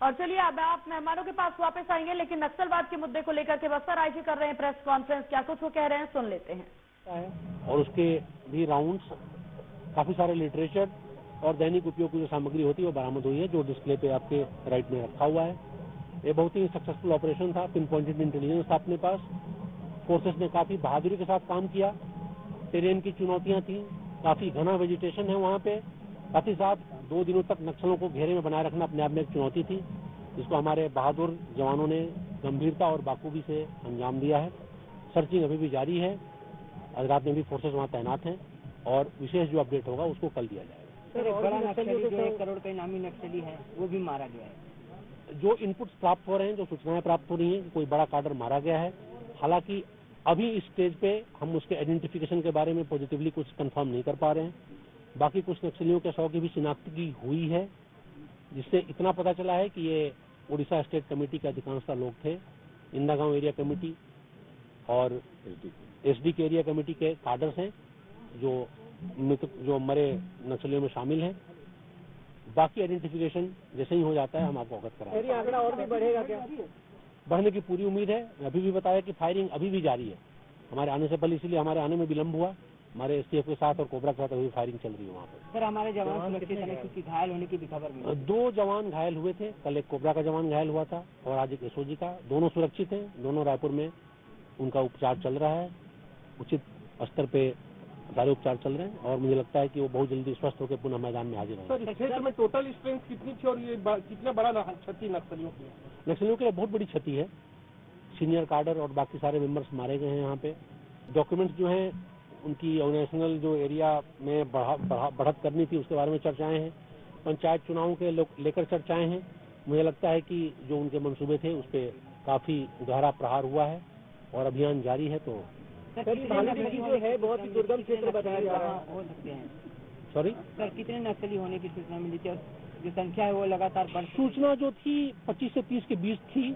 और चलिए अब आप मेहमानों के पास वापस आएंगे, लेकिन नक्सलवाद के मुद्दे को लेकर के बस्तर आईजी कर रहे हैं प्रेस कॉन्फ्रेंस। क्या कुछ वो कह रहे हैं, सुन लेते हैं। और उसके भी राउंड्स, काफी सारे लिटरेचर और दैनिक उपयोग की जो सामग्री होती है वो बरामद हुई है, जो डिस्प्ले पे आपके राइट में रखा हुआ है। ये बहुत ही सक्सेसफुल ऑपरेशन था, पिन पॉइंटेड इंटेलिजेंस था अपने पास। फोर्सेस ने काफी बहादुरी के साथ काम किया। टेरेन की चुनौतियां थी, काफी घना वेजिटेशन है वहां पे, साथ ही साथ 2 दिनों तक नक्सलों को घेरे में बनाए रखना अपने आप में एक चुनौती थी, जिसको हमारे बहादुर जवानों ने गंभीरता और बाखूबी से अंजाम दिया है। सर्चिंग अभी भी जारी है, आज रात में भी फोर्सेस वहां तैनात हैं और विशेष जो अपडेट होगा उसको कल दिया जाएगा। सर, एक बड़ा नक्सली जो 1 करोड़ का इनामी नक्सली है वो भी मारा गया है। जो इनपुट्स प्राप्त हो रहे हैं, जो सूचनाएं प्राप्त हो रही हैं, कोई बड़ा कार्डर मारा गया है। हालांकि अभी इस स्टेज पे हम उसके आइडेंटिफिकेशन के बारे में पॉजिटिवली कुछ कंफर्म नहीं कर पा रहे हैं। बाकी कुछ नक्सलियों के 100 की भी शिनाख्ती हुई है, जिससे इतना पता चला है कि ये उड़ीसा स्टेट कमेटी के अधिकांशतः लोग थे। इंदागांव एरिया कमेटी और एसडी एरिया कमेटी के कार्डर्स हैं जो मरे नक्सलियों में शामिल हैं। बाकी आइडेंटिफिकेशन जैसे ही हो जाता है हम आपको अवगत कराएंगे। आंकड़ा और भी बढ़ेगा क्या? बढ़ने की पूरी उम्मीद है। अभी भी बताया कि फायरिंग अभी भी जारी है हमारे आने से पहले, इसलिए हमारे आने में विलंब हुआ। हमारे एसटीएफ के साथ और कोबरा के साथ अभी फायरिंग चल रही है वहाँ पर। सर, हमारे जवान सुरक्षित हैं, क्योंकि घायल होने की भी खबर मिली। 2 जवान घायल हुए थे, कल एक कोबरा का जवान घायल हुआ था और आज एक एसओजी का। दोनों सुरक्षित हैं, दोनों रायपुर में उनका उपचार चल रहा है, उचित स्तर पे सारे उपचार चल रहे हैं और मुझे लगता है कि वो बहुत जल्दी स्वस्थ होकर पुनः मैदान में हाजिर होंगे। सर, इस क्षेत्र में टोटल स्ट्रेंथ कितनी थी और ये कितना बड़ा क्षति नक्सलियों की? नक्सलियों के लिए बहुत बड़ी क्षति है। सीनियर कार्डर और बाकी सारे मेंबर्स मारे गए हैं यहाँ पे। डॉक्यूमेंट्स जो हैं उनकी ऑर्गेनाइजेशनल जो एरिया में बढ़त करनी थी उसके बारे में चर्चाएं हैं। पंचायत चुनावों के लेकर चर्चाएं हैं। मुझे लगता है कि जो उनके मंसूबे थे उस पर काफी गहरा प्रहार हुआ है और अभियान जारी है। तो भालूडीह जो है बहुत ही दुर्गम क्षेत्र बताया जा रहा है, हो सकते हैं। सॉरी सर, कितने नक्सली होने की सूचना मिली थी और जो संख्या है वो लगातार बढ़? सूचना जो थी 25 से 30 के बीच थी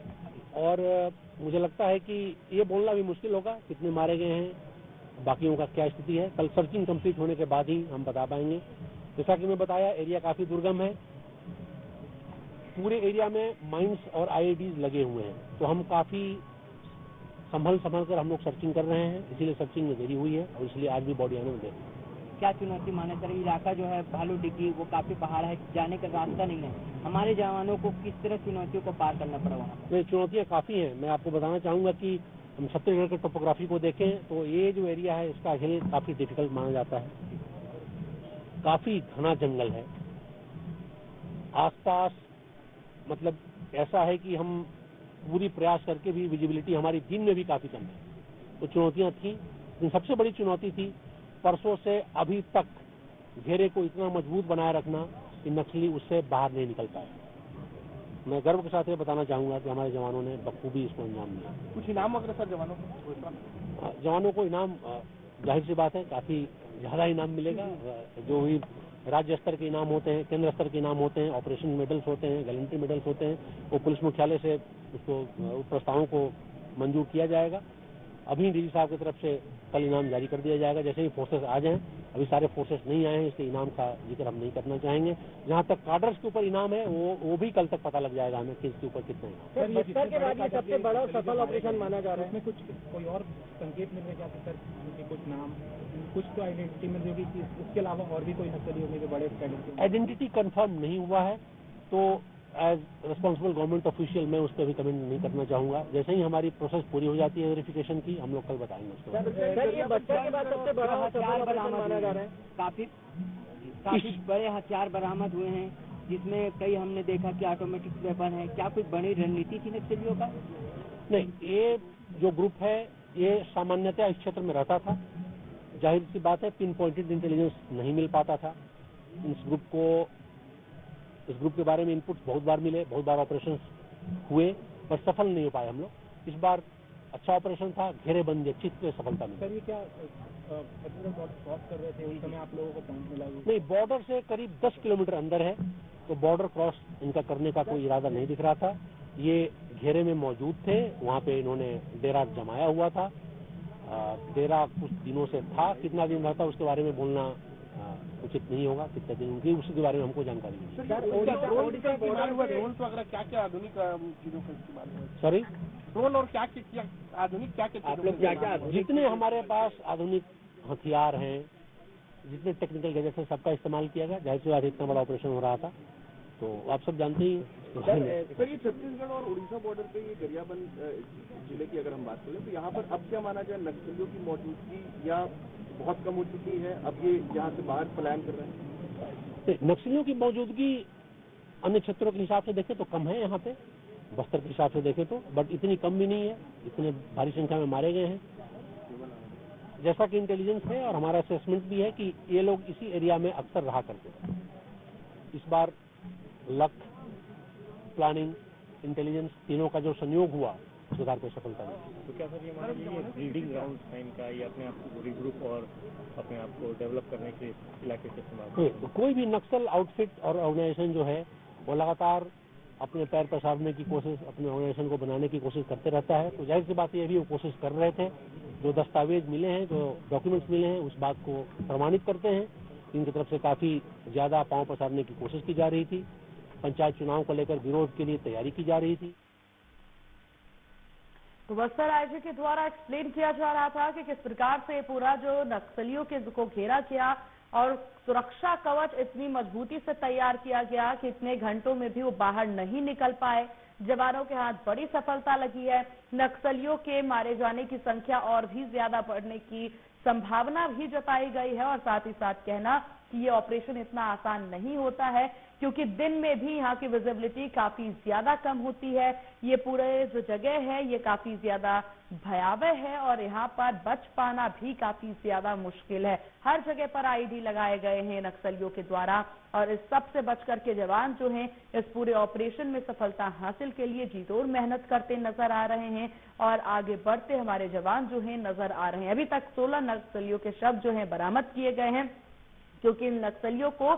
और मुझे लगता है कि ये बोलना भी मुश्किल होगा कितने मारे गए हैं, बाकियों का क्या स्थिति है। कल सर्चिंग कंप्लीट होने के बाद ही हम बता पाएंगे। जैसा कि मैं बताया, एरिया काफी दुर्गम है, पूरे एरिया में माइंस और आईईडीज लगे हुए हैं, तो हम काफी संभल कर हम लोग सर्चिंग कर रहे हैं, इसीलिए सर्चिंग में देरी हुई है और इसलिए आज भी बॉडी आने में देरी। क्या चुनौती माने सर? इलाका जो है भालूडीह वो काफी पहाड़ है, जाने का रास्ता नहीं है, हमारे जवानों को किस तरह चुनौतियों को पार करना पड़ा वहाँ? चुनौतियां काफी हैं। मैं आपको बताना चाहूंगा कि हम छत्तीसगढ़ के टोपोग्राफी को देखें तो ये जो एरिया है इसका हिल काफी डिफिकल्ट माना जाता है। काफी घना जंगल है आसपास, मतलब ऐसा है कि हम पूरी प्रयास करके भी विजिबिलिटी हमारी दिन में भी काफी कम है। तो चुनौतियां थी, लेकिन सबसे बड़ी चुनौती थी परसों से अभी तक घेरे को इतना मजबूत बनाए रखना कि नक्सली उससे बाहर नहीं निकल पाए। मैं गर्व के साथ ये बताना चाहूंगा कि हमारे जवानों ने बखूबी इसको अंजाम दिया। कुछ इनाम वगैरह सर जवानों को इनाम जाहिर सी बात है काफी ज्यादा इनाम मिलेगा। जो भी राज्य स्तर के इनाम होते हैं, केंद्र स्तर के इनाम होते हैं, ऑपरेशन मेडल्स होते हैं, गैलेंट्री मेडल्स होते हैं, वो पुलिस मुख्यालय से उसको प्रस्तावों को मंजूर किया जाएगा। अभी डीजी साहब की तरफ से कल इनाम जारी कर दिया जाएगा जैसे ही फोर्सेस आ जाएं। अभी सारे फोर्सेस नहीं आए हैं, इसलिए इनाम का जिक्र हम नहीं करना चाहेंगे। जहां तक कार्डर्स के ऊपर इनाम है वो भी कल तक पता लग जाएगा हमें कि इसके ऊपर कितना इनाम। बस्तर के बाद ये सबसे बड़ा सफल ऑपरेशन माना जा रहा है। इसमें कुछ कोई और संकेत मिल रहे हैं सर? कुछ नाम, कुछ तो आइडेंटिटी मिल रही है, उसके अलावा और भी कोई नक्सली होने के बड़े? आइडेंटिटी कंफर्म नहीं हुआ है, तो एज रिस्पॉन्सिबल गवर्नमेंट ऑफिशियल मैं उस पर भी कमेंट नहीं करना चाहूंगा। जैसे ही हमारी प्रोसेस पूरी हो जाती है वेरिफिकेशन की, हम लोग कल बताएंगे उसके बारे में। सर, ये बस्तर के बाद सबसे बड़ा हथियार बरामद माना जा रहा है। काफी बड़े हथियार बरामद हुए हैं, जिसमें कई हमने देखा कि ऑटोमेटिक वेपन है। क्या कुछ बड़ी रणनीति थी नक्सलियों का? नहीं, ये जो ग्रुप है ये सामान्यतः इस क्षेत्र में रहता था। जाहिर सी बात है पिन पॉइंटेड इंटेलिजेंस नहीं मिल पाता था। इस ग्रुप के बारे में इनपुट्स बहुत बार मिले, बहुत बार ऑपरेशन हुए, पर सफल नहीं हो पाए हम लोग। इस बार अच्छा ऑपरेशन था, घेरेबंदी अच्छी तरह सफलता मिली। सर, ये क्या क्रॉस कर रहे थे उस समय आप लोगों को पॉइंट मिला? नहीं, बॉर्डर से करीब 10 किलोमीटर अंदर है, तो बॉर्डर क्रॉस इनका करने का कोई इरादा नहीं दिख रहा था। ये घेरे में मौजूद थे, वहाँ पे इन्होंने डेरा जमाया हुआ था। डेरा कुछ दिनों से था, कितना दिन रहता उसके बारे में बोलना उचित नहीं होगा। कितने दिन उनकी उसके बारे में हमको जानकारी नहीं है। ड्रोन वगैरह क्या क्या आधुनिक चीजों का इस्तेमाल हुआ? सॉरी, ड्रोन और क्या क्या आधुनिक क्या क्या आप लोग क्या जितने हमारे पास आधुनिक हथियार हैं, जितने टेक्निकल गैजेट्स हैं, सबका इस्तेमाल किया गया। जाहिर सी बात इतना बड़ा ऑपरेशन हो रहा था तो आप सब जानते ही हैं। सर, ये छत्तीसगढ़ और उड़ीसा बॉर्डर पे ये गरियाबंद जिले की अगर हम बात करें तो यहाँ पर अब क्या माना जाए, नक्सलियों की मौजूदगी या बहुत कम हो चुकी है, अब ये यहाँ से बाहर पलायन कर रहे हैं? नक्सलियों की मौजूदगी अन्य क्षेत्रों के हिसाब से देखें तो कम है यहाँ पे, बस्तर के हिसाब से देखें तो, बट इतनी कम भी नहीं है। इतने भारी संख्या में मारे गए हैं जैसा कि इंटेलिजेंस है और हमारा असेसमेंट भी है कि ये लोग इसी एरिया में अक्सर रहा करते थे। इस बार लक, प्लानिंग, इंटेलिजेंस तीनों का जो संयोग हुआ उसके आधार पर सफलता मिली। तो क्या सर ये मान लीजिए ब्रीडिंग ग्राउंड है इनका, ये अपने आप को रिग्रुप और अपने आप को डेवलप करने के इलाके से इस्तेमाल? तो कोई भी नक्सल आउटफिट और ऑर्गेनाइजेशन जो है वो लगातार अपने पैर पसारने की कोशिश, अपने ऑर्गेनाइजेशन को बनाने की कोशिश करते रहता है। तो जाहिर सी बात ये भी वो कोशिश कर रहे थे। जो दस्तावेज मिले हैं, जो डॉक्यूमेंट्स मिले हैं, उस बात को प्रमाणित करते हैं। इनकी तरफ से काफी ज्यादा पांव पसारने की कोशिश की जा रही थी। पंचायत चुनाव को लेकर विरोध के लिए तैयारी की जा रही थी। तो बस्तर आईजी के द्वारा एक्सप्लेन किया जा रहा था कि किस प्रकार से पूरा जो नक्सलियों के को घेरा किया और सुरक्षा कवच इतनी मजबूती से तैयार किया गया कि इतने घंटों में भी वो बाहर नहीं निकल पाए। जवानों के हाथ बड़ी सफलता लगी है। नक्सलियों के मारे जाने की संख्या और भी ज्यादा बढ़ने की संभावना भी जताई गई है और साथ ही साथ कहना कि ये ऑपरेशन इतना आसान नहीं होता है क्योंकि दिन में भी यहाँ की विजिबिलिटी काफी ज्यादा कम होती है। ये पूरे जो जगह है ये काफी ज्यादा भयावह है और यहाँ पर बच पाना भी काफी ज्यादा मुश्किल है। हर जगह पर आईडी लगाए गए हैं नक्सलियों के द्वारा और इस सब से बच करके जवान जो हैं इस पूरे ऑपरेशन में सफलता हासिल के लिए जी तोड़ मेहनत करते नजर आ रहे हैं और आगे बढ़ते हमारे जवान जो हैं नजर आ रहे हैं। अभी तक 16 नक्सलियों के शव जो हैं बरामद किए गए हैं क्योंकि इन नक्सलियों को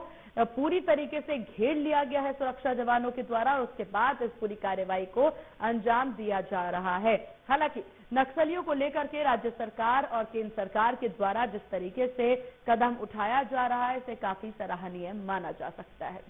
पूरी तरीके से घेर लिया गया है सुरक्षा जवानों के द्वारा और उसके बाद इस पूरी कार्रवाई को अंजाम दिया जा रहा है। हालांकि नक्सलियों को लेकर के राज्य सरकार और केंद्र सरकार के द्वारा जिस तरीके से कदम उठाया जा रहा है इसे काफी सराहनीय माना जा सकता है।